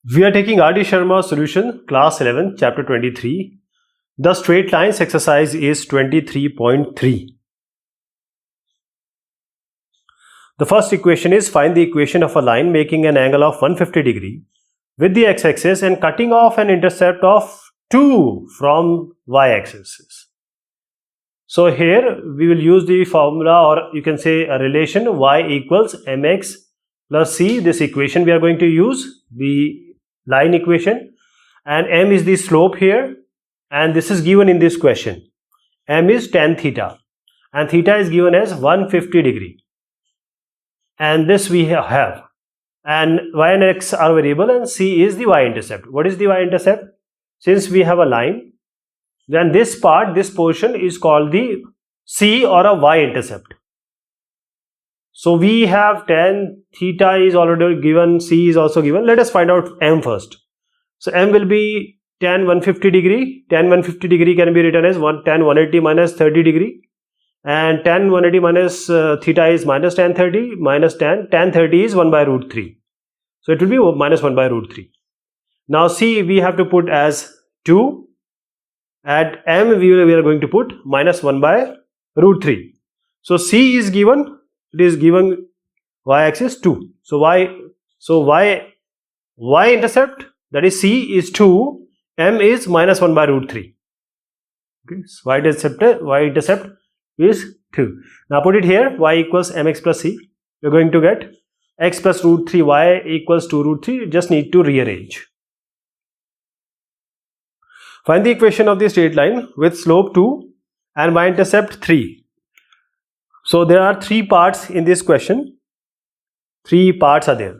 We are taking R.D. Sharma solution, class 11, chapter 23. The straight lines exercise is 23.3. The first equation is find the equation of a line making an angle of 150 degree with the x-axis and cutting off an intercept of 2 from y-axis. So here we will use the formula, or you can say a relation, y equals mx plus c. This equation we are going to use, the line equation, and m is the slope here, and this is given in this question. M is tan theta and theta is given as 150 degree, and this we have, and y and x are variable and c is the y-intercept. What is the y-intercept? Since we have a line, then this portion is called the c, or a y-intercept. So we have tan theta is already given, c is also given. Let us find out m first. So m will be tan 150 degree. Tan 150 degree can be written as tan 180 minus 30 degree, and tan 180 minus theta is minus tan 30 minus tan 30 is 1 by root 3. So it will be minus 1 by root 3. Now c we have to put as 2. At m we are going to put minus 1 by root 3. So c is given, it is given y-axis 2. So y-intercept, that is c, is 2, m is minus 1 by root 3. Okay, so y-intercept is 2. Now put it here, y equals mx plus c. We are going to get x plus root 3, y equals 2 root 3. You just need to rearrange. Find the equation of the straight line with slope 2 and y-intercept 3. So there are 3 parts in this question. 3 parts are there.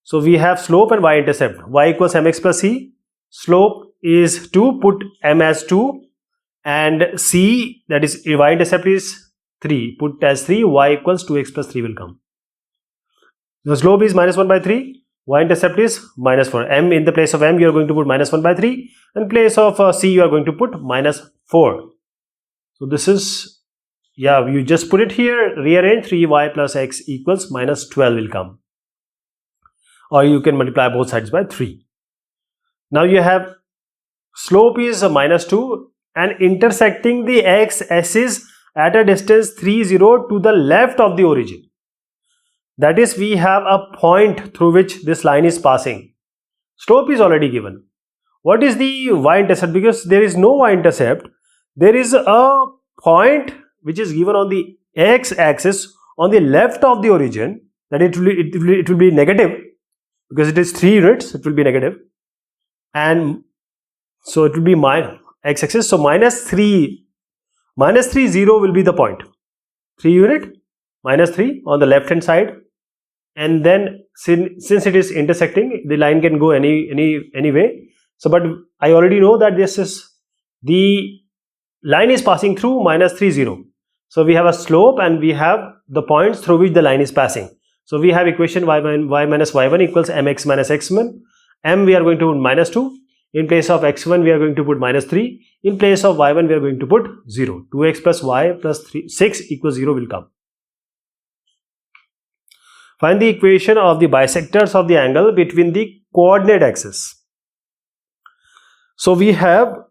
So we have slope and y-intercept. Y equals mx plus c. Slope is 2, put m as 2, and c, that is y-intercept, is 3, put as 3. Y equals 2x plus 3 will come. The slope is minus 1 by 3. Y-intercept is minus 4. M, in the place of m you are going to put minus 1 by 3. In place of c you are going to put minus 4. So this is, you just put it here, rearrange. 3y plus x equals minus 12 will come. Or you can multiply both sides by 3. Now you have slope is minus 2 and intersecting the x-axis at a distance 3, 0 to the left of the origin. That is, we have a point through which this line is passing. Slope is already given. What is the y-intercept? Because there is no y-intercept, there is a point which is given on the x-axis on the left of the origin, that it will be negative, because it is 3 units, it will be negative, and so it will be minus x-axis. So minus 3, 0 will be the point. 3 unit, minus 3 on the left hand side, and then since it is intersecting, the line can go any way. So but I already know that this is, the line is passing through minus 3, 0. So we have a slope and we have the points through which the line is passing. So we have equation y minus y1 equals mx minus x1. M we are going to put minus 2. In place of x1 we are going to put minus 3. In place of y1 we are going to put 0. 2x plus y plus 6 equals 0 will come. Find the equation of the bisectors of the angle between the coordinate axis. So we have,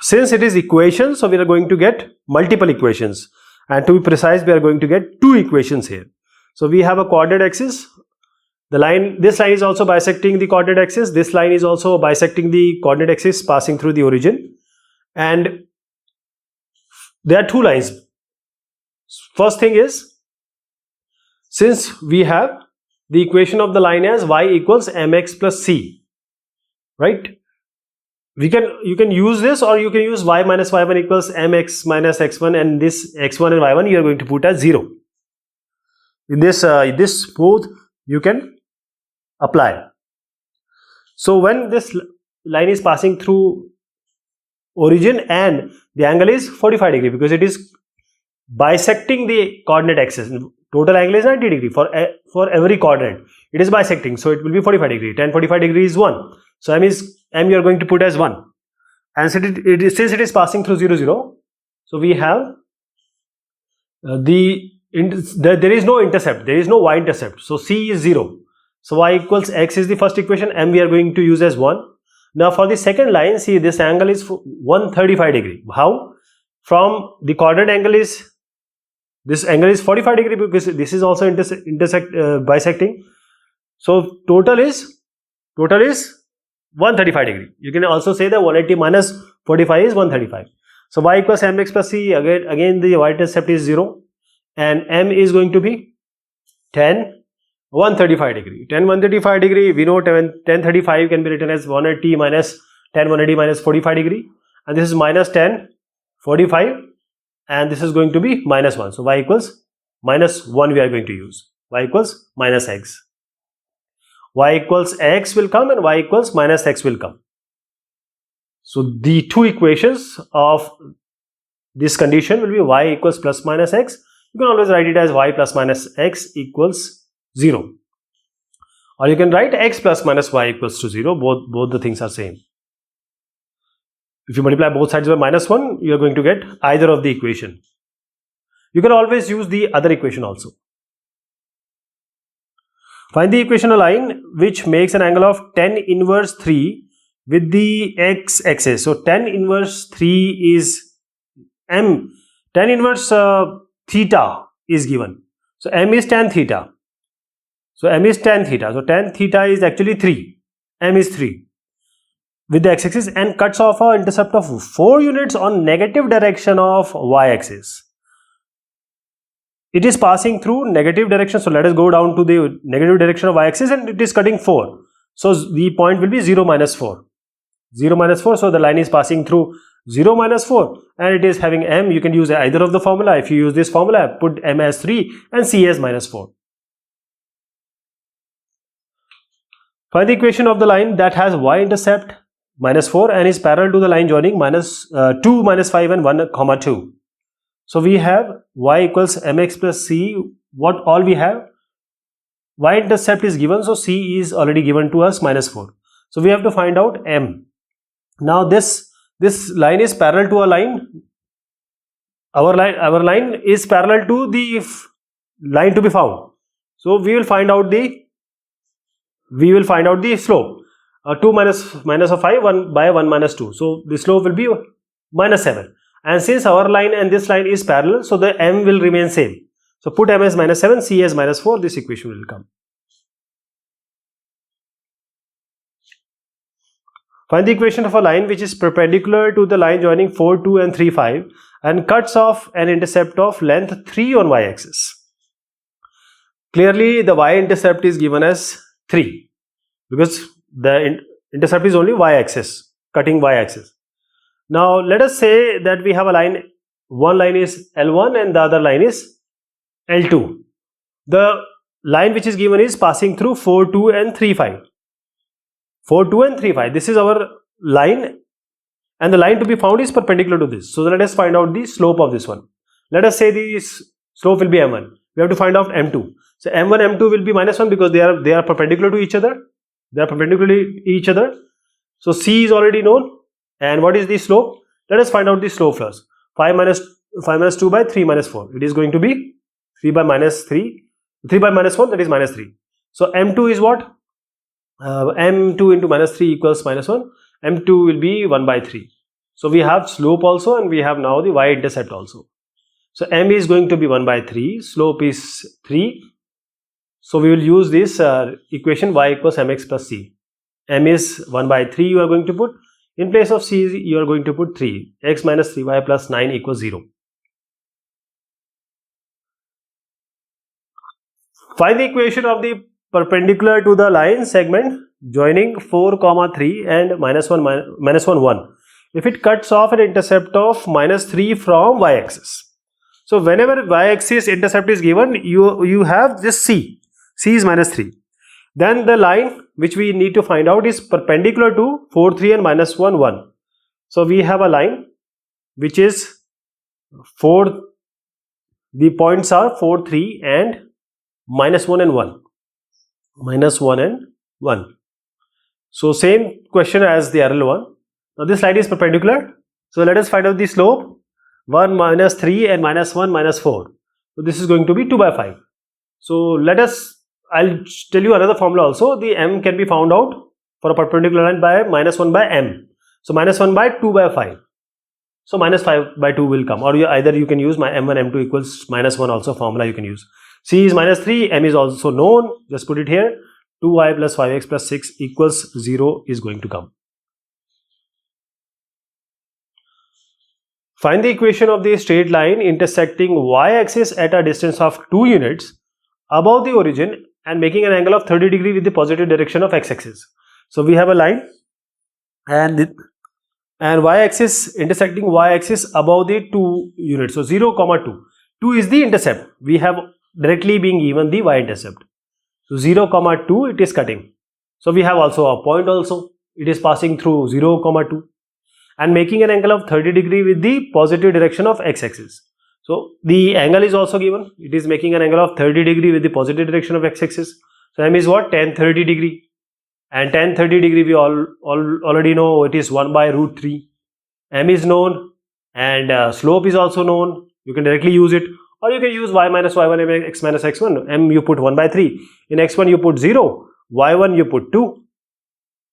since it is equation, so we are going to get multiple equations, and to be precise we are going to get 2 equations here. So we have a coordinate axis. The line, this line is also bisecting the coordinate axis. This line is also bisecting the coordinate axis passing through the origin, and there are 2 lines. First thing is, since we have the equation of the line as y equals mx plus c, right? You can use this, or you can use y minus y1 equals mx minus x1, and this x1 and y1 you are going to put as 0. In this both you can apply. So when this line is passing through origin and the angle is 45 degree, because it is bisecting the coordinate axis. Total angle is 90 degree for every coordinate. It is bisecting, so it will be 45 degree. Tan 45 degree is 1. So m you are going to put as 1. And since it is passing through 0, 0, so we have there is no intercept, there is no y-intercept. So c is 0. So y equals x is the first equation, m we are going to use as 1. Now for the second line, see this angle is 135 degree. How? From the quadrant angle is, this angle is 45 degree because this is also bisecting. So total is 135 degree. You can also say that 180 minus 45 is 135. So y equals mx plus c, again the y-intercept is 0 and m is going to be 10 135 degree. 10 135 degree, we know 10 35 can be written as 180 minus 10 180 minus 45 degree, and this is minus 10 45, and this is going to be minus 1. So y equals minus 1 we are going to use. Y equals minus x. Y equals x will come and y equals minus x will come. So the two equations of this condition will be y equals plus minus x. You can always write it as y plus minus x equals 0, or you can write x plus minus y equals to 0. Both the things are same. If you multiply both sides by minus 1, you are going to get either of the equation. You can always use the other equation also. Find the equation of line which makes an angle of tan inverse 3 with the x-axis. So tan inverse 3 is m. Tan inverse theta is given. So m is tan theta. So m is tan theta. So tan theta is actually 3. M is 3 with the x-axis and cuts off an intercept of 4 units on negative direction of y-axis. It is passing through negative direction. So let us go down to the negative direction of y-axis and it is cutting 4. So the point will be 0 minus 4. 0 minus 4. So the line is passing through 0 minus 4 and it is having m. You can use either of the formula. If you use this formula, put m as 3 and c as minus 4. Find the equation of the line that has y-intercept minus 4 and is parallel to the line joining minus 2, minus 5 and 1, comma 2. So we have y equals mx plus c. What all we have? Y-intercept is given, so c is already given to us, minus 4. So we have to find out m. Now this line is parallel to a line. Our line is parallel to the line to be found. So we will find out the slope. 2 minus of 5, 1 by 1 minus 2. So the slope will be minus 7. And since our line and this line is parallel, so the m will remain same. So put m as minus 7, c as minus 4, this equation will come. Find the equation of a line which is perpendicular to the line joining 4, 2 and 3, 5 and cuts off an intercept of length 3 on y-axis. Clearly the y-intercept is given as 3 because the intercept is only y-axis, cutting y-axis. Now let us say that we have a line, one line is L1 and the other line is L2. The line which is given is passing through 4, 2 and 3, 5. 4, 2 and 3, 5. This is our line and the line to be found is perpendicular to this. So let us find out the slope of this one. Let us say the slope will be m1. We have to find out m2. So m1, m2 will be minus 1 because they are perpendicular to each other. They are perpendicular to each other. So c is already known. And what is the slope? Let us find out the slope first. 5 minus 2 by 3 minus 4. It is going to be 3 by minus 3. 3 by minus 1, that is minus 3. So m2 is what? M2 into minus 3 equals minus 1. M2 will be 1 by 3. So we have slope also and we have now the y-intercept also. So m is going to be 1 by 3. Slope is 3. So we will use this equation y equals mx plus c. M is 1 by 3 you are going to put. In place of c, you are going to put 3. X minus 3y plus 9 equals 0. Find the equation of the perpendicular to the line segment joining 4, 3 and minus 1, 1. If it cuts off an intercept of minus 3 from y-axis. So whenever y-axis intercept is given, you have this c. C is minus 3. Then the line which we need to find out is perpendicular to 4, 3 and minus 1, 1. So we have a line which is 4, the points are 4, 3 and minus 1 and 1. Minus 1 and 1. So same question as the RL one. Now this line is perpendicular. So let us find out the slope. 1 minus 3 and minus 1 minus 4. So this is going to be 2 by 5. So let us I'll tell you another formula also. The m can be found out for a perpendicular line by minus 1 by m. So minus 1 by 2 by 5. So minus 5 by 2 will come, or either you can use my m1 m2 equals minus 1 also formula you can use. C is minus 3, m is also known, just put it here. 2y plus 5x plus 6 equals 0 is going to come. Find the equation of the straight line intersecting y-axis at a distance of 2 units above the origin and making an angle of 30 degree with the positive direction of x-axis. So we have a line and y-axis intersecting y-axis above the 2 units. So 0, 2. 2 is the intercept. We have directly being given the y-intercept. So 0, 2 it is cutting. So we have also a point also. It is passing through 0, 2 and making an angle of 30 degree with the positive direction of x-axis. So the angle is also given. It is making an angle of 30 degree with the positive direction of x-axis. So m is what? tan 30 degree. And tan 30 degree we already know it is 1 by root 3. M is known and slope is also known. You can directly use it, or you can use y minus y1 x minus x1. M you put 1 by 3. In x1 you put 0. Y1 you put 2.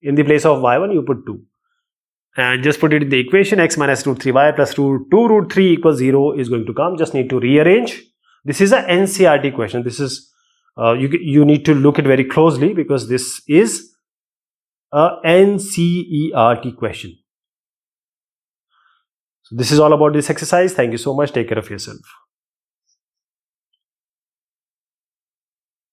In the place of y1 you put 2. And just put it in the equation. X minus root 3y plus root 2 root 3 equals 0 is going to come. Just need to rearrange. This is a NCERT question. This is you need to look at very closely because this is a NCERT question. So this is all about this exercise. Thank you so much. Take care of yourself.